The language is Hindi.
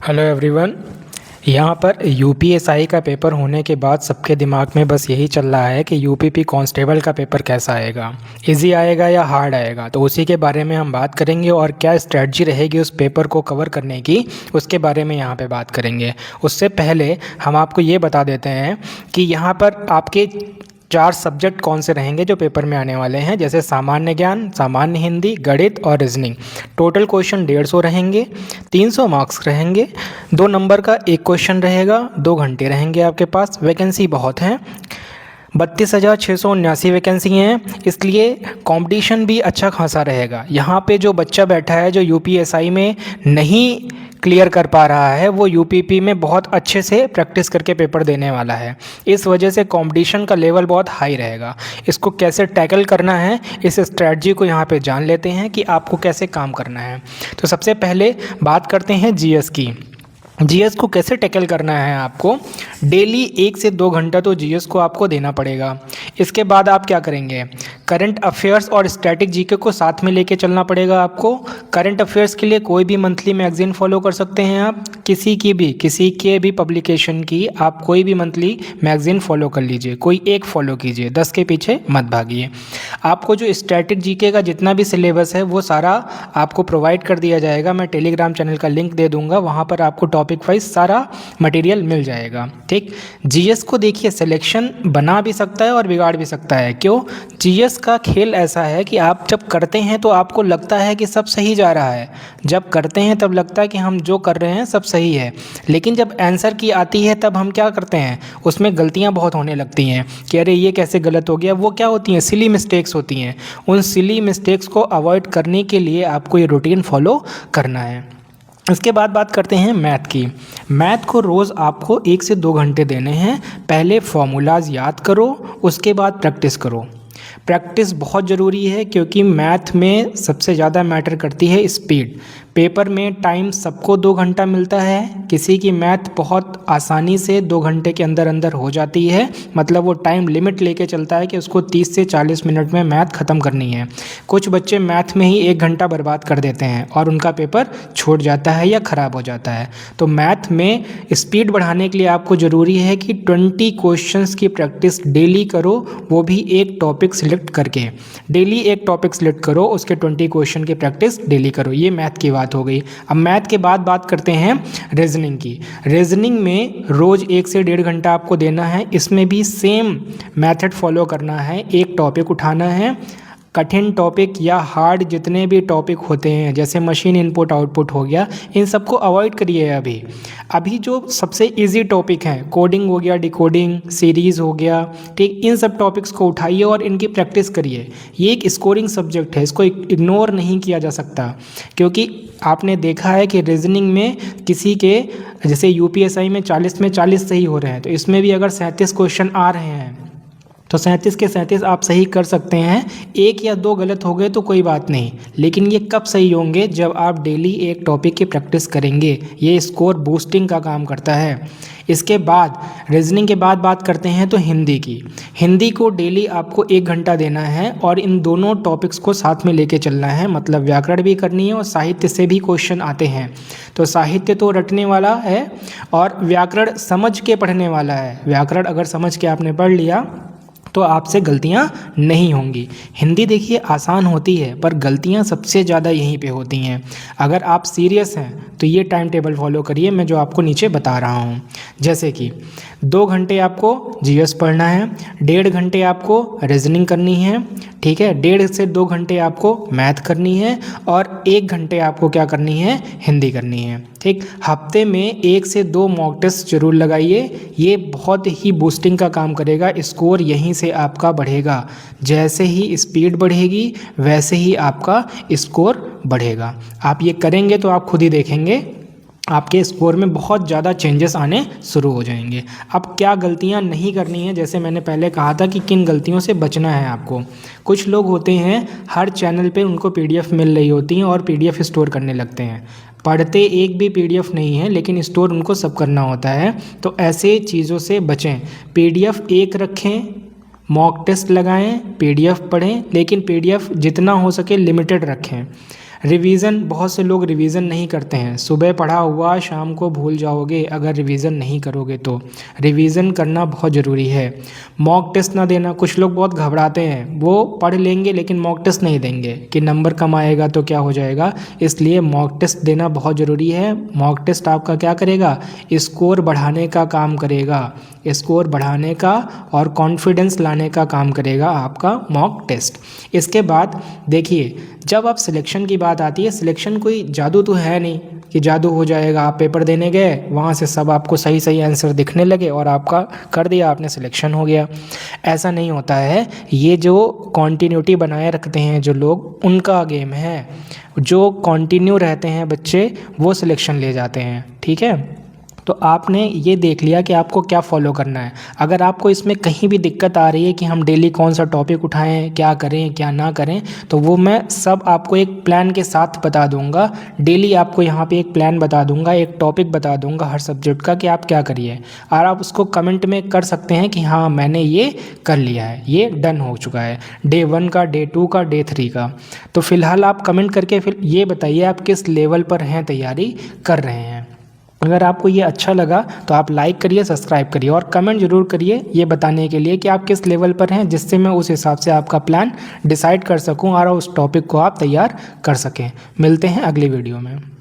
Hello everyone. यहाँ पर यूपीएसआई का पेपर होने के बाद सबके दिमाग में बस यही चल रहा है कि यूपीपी कांस्टेबल का पेपर कैसा आएगा, इजी आएगा या हार्ड आएगा। तो उसी के बारे में हम बात करेंगे और क्या स्ट्रेटजी रहेगी उस पेपर को कवर करने की, उसके बारे में यहाँ पे बात करेंगे। उससे पहले हम आपको ये बता देते हैं कि यहाँ पर आपके 4 सब्जेक्ट कौन से रहेंगे जो पेपर में आने वाले हैं, जैसे सामान्य ज्ञान, सामान्य हिंदी, गणित और रीजनिंग। टोटल क्वेश्चन 150 रहेंगे, 300 मार्क्स रहेंगे, 2 नंबर का एक क्वेश्चन रहेगा, 2 घंटे रहेंगे आपके पास। वैकेंसी बहुत हैं, 32,679 वैकेंसी हैं, इसलिए कंपटीशन भी अच्छा खासा रहेगा। यहाँ पे जो बच्चा बैठा है जो यूपीएसआई में नहीं क्लियर कर पा रहा है, वो यूपीपी में बहुत अच्छे से प्रैक्टिस करके पेपर देने वाला है। इस वजह से कंपटीशन का लेवल बहुत हाई रहेगा। इसको कैसे टैकल करना है, इस स्ट्रैटेजी को यहाँ पे जान लेते हैं कि आपको कैसे काम करना है। तो सबसे पहले बात करते हैं जीएस की। जीएस को कैसे टैकल करना है आपको, डेली 1 से 2 घंटा तो जीएस को आपको देना पड़ेगा। इसके बाद आप क्या करेंगे, करंट अफेयर्स और स्टैटिक जीके को साथ में लेके चलना पड़ेगा आपको। करंट अफेयर्स के लिए कोई भी मंथली मैगजीन फॉलो कर सकते हैं आप, किसी के भी पब्लिकेशन की आप कोई भी मंथली मैगजीन फॉलो कर लीजिए, कोई एक फॉलो कीजिए, 10 के पीछे मत भागिए। आपको जो स्टैटिक जीके का जितना भी सिलेबस है वो सारा आपको प्रोवाइड कर दिया जाएगा। मैं टेलीग्राम चैनल का लिंक दे दूंगा, वहाँ पर आपको टॉपिक वाइज सारा मटेरियल मिल जाएगा। ठीक, जीएस को देखिए सिलेक्शन बना भी सकता है और बिगाड़ भी सकता है। क्यों? जीएस का खेल ऐसा है कि आप जब करते हैं तो आपको लगता है कि सब सही जा रहा है, जब करते हैं तब लगता है कि हम जो कर रहे हैं सब सही है, लेकिन जब आंसर की आती है तब हम क्या करते हैं, उसमें गलतियां बहुत होने लगती हैं कि अरे ये कैसे गलत हो गया। वो क्या होती हैं, सिली मिस्टेक्स होती हैं। उन सिली मिस्टेक्स को अवॉइड करने के लिए आपको ये रूटीन फॉलो करना है। इसके बाद बात करते हैं मैथ की। मैथ को रोज़ आपको 1 से 2 घंटे देने हैं। पहले फॉर्मूलाज याद करो, उसके बाद प्रैक्टिस करो। प्रैक्टिस बहुत ज़रूरी है क्योंकि मैथ में सबसे ज़्यादा मैटर करती है स्पीड। पेपर में टाइम सबको 2 घंटा मिलता है, किसी की मैथ बहुत आसानी से 2 घंटे के अंदर अंदर हो जाती है, मतलब वो टाइम लिमिट लेके चलता है कि उसको 30 से 40 मिनट में मैथ ख़त्म करनी है। कुछ बच्चे मैथ में ही 1 घंटा बर्बाद कर देते हैं और उनका पेपर छूट जाता है या ख़राब हो जाता है। तो मैथ में स्पीड बढ़ाने के लिए आपको ज़रूरी है कि 20 क्वेश्चंस की प्रैक्टिस डेली करो, वो भी एक टॉपिक सिलेक्ट करके। डेली एक टॉपिक सिलेक्ट करो, उसके 20 क्वेश्चन की प्रैक्टिस डेली करो। ये मैथ की बात हो गई। अब मैथ के बाद बात करते हैं रीजनिंग की। रीजनिंग में रोज 1 से 1.5 घंटा आपको देना है। इसमें भी सेम मेथड फॉलो करना है, एक टॉपिक उठाना है। कठिन टॉपिक या हार्ड जितने भी टॉपिक होते हैं, जैसे मशीन इनपुट आउटपुट हो गया, इन सबको अवॉइड करिए। अभी जो सबसे इजी टॉपिक हैं, कोडिंग हो गया, डिकोडिंग, सीरीज़ हो गया, ठीक, इन सब टॉपिक्स को उठाइए और इनकी प्रैक्टिस करिए। ये एक स्कोरिंग सब्जेक्ट है, इसको इग्नोर नहीं किया जा सकता, क्योंकि आपने देखा है कि रीजनिंग में किसी के जैसे यूपीएसआई में 40 में 40 सही हो रहे हैं, तो इसमें भी अगर 37 क्वेश्चन आ रहे हैं तो 37 के 37 आप सही कर सकते हैं। 1 या 2 गलत हो गए तो कोई बात नहीं, लेकिन ये कब सही होंगे, जब आप डेली एक टॉपिक की प्रैक्टिस करेंगे। ये स्कोर बूस्टिंग का काम करता है। इसके बाद रीजनिंग के बाद बात करते हैं तो हिंदी की। हिंदी को डेली आपको 1 घंटा देना है और इन दोनों टॉपिक्स को साथ में लेके चलना है, मतलब व्याकरण भी करनी है और साहित्य से भी क्वेश्चन आते हैं। तो साहित्य तो रटने वाला है और व्याकरण समझ के पढ़ने वाला है। व्याकरण अगर समझ के आपने पढ़ लिया तो आपसे गलतियां नहीं होंगी। हिंदी देखिए आसान होती है पर गलतियां सबसे ज़्यादा यहीं पे होती हैं। अगर आप सीरियस हैं तो ये टाइम टेबल फॉलो करिए, मैं जो आपको नीचे बता रहा हूँ। जैसे कि 2 घंटे आपको जीएस पढ़ना है, 1.5 घंटे आपको रीजनिंग करनी है, ठीक है, 1.5 से 2 घंटे आपको मैथ करनी है और 1 घंटे आपको क्या करनी है, हिंदी करनी है। ठीक, हफ्ते में 1 से 2 मॉक टेस्ट जरूर लगाइए, ये बहुत ही बूस्टिंग का काम करेगा। स्कोर यहीं से आपका बढ़ेगा। जैसे ही स्पीड बढ़ेगी वैसे ही आपका स्कोर बढ़ेगा। आप ये करेंगे तो आप खुद ही देखेंगे आपके स्कोर में बहुत ज़्यादा चेंजेस आने शुरू हो जाएंगे। अब क्या गलतियां नहीं करनी है, जैसे मैंने पहले कहा था कि किन गलतियों से बचना है आपको। कुछ लोग होते हैं हर चैनल पे उनको पीडीएफ मिल रही होती हैं और पीडीएफ स्टोर करने लगते हैं। पढ़ते एक भी पीडीएफ नहीं है लेकिन स्टोर उनको सब करना होता है। तो ऐसे चीज़ों से बचें। पीडीएफ एक रखें, मॉक टेस्ट लगाएं, पीडीएफ पढ़ें, लेकिन पीडीएफ जितना हो सके लिमिटेड रखें। रिवीजन, बहुत से लोग रिवीजन नहीं करते हैं। सुबह पढ़ा हुआ शाम को भूल जाओगे अगर रिवीजन नहीं करोगे तो। रिवीजन करना बहुत ज़रूरी है। मॉक टेस्ट ना देना, कुछ लोग बहुत घबराते हैं, वो पढ़ लेंगे लेकिन मॉक टेस्ट नहीं देंगे कि नंबर कम आएगा तो क्या हो जाएगा, इसलिए मॉक टेस्ट देना बहुत ज़रूरी है। मॉक टेस्ट आपका क्या करेगा, स्कोर बढ़ाने का काम करेगा, स्कोर बढ़ाने का और कॉन्फिडेंस लाने का काम करेगा आपका मॉक टेस्ट। इसके बाद देखिए, जब आप सिलेक्शन की बात आती है, सिलेक्शन कोई जादू तो है नहीं कि जादू हो जाएगा। आप पेपर देने गए, वहाँ से सब आपको सही सही आंसर दिखने लगे और आपका कर दिया, आपने सिलेक्शन हो गया। ऐसा नहीं होता है। ये जो कॉन्टीन्यूटी बनाए रखते हैं जो लोग, उनका गेम है। जो कंटिन्यू रहते हैं बच्चे, वो सिलेक्शन ले जाते हैं। ठीक है, तो आपने ये देख लिया कि आपको क्या फॉलो करना है। अगर आपको इसमें कहीं भी दिक्कत आ रही है कि हम डेली कौन सा टॉपिक उठाएं, क्या करें क्या ना करें, तो वो मैं सब आपको एक प्लान के साथ बता दूंगा। डेली आपको यहाँ पे एक प्लान बता दूंगा, एक टॉपिक बता दूंगा हर सब्जेक्ट का कि आप क्या करिए, और आप उसको कमेंट में कर सकते हैं कि हाँ मैंने ये कर लिया है, ये डन हो चुका है, डे 1 का, डे 2 का, डे 3 का। तो फिलहाल आप कमेंट करके फिर ये बताइए आप किस लेवल पर हैं, तैयारी कर रहे हैं। अगर आपको ये अच्छा लगा तो आप लाइक करिए, सब्सक्राइब करिए और कमेंट जरूर करिए ये बताने के लिए कि आप किस लेवल पर हैं, जिससे मैं उस हिसाब से आपका प्लान डिसाइड कर सकूं और उस टॉपिक को आप तैयार कर सकें। मिलते हैं अगली वीडियो में।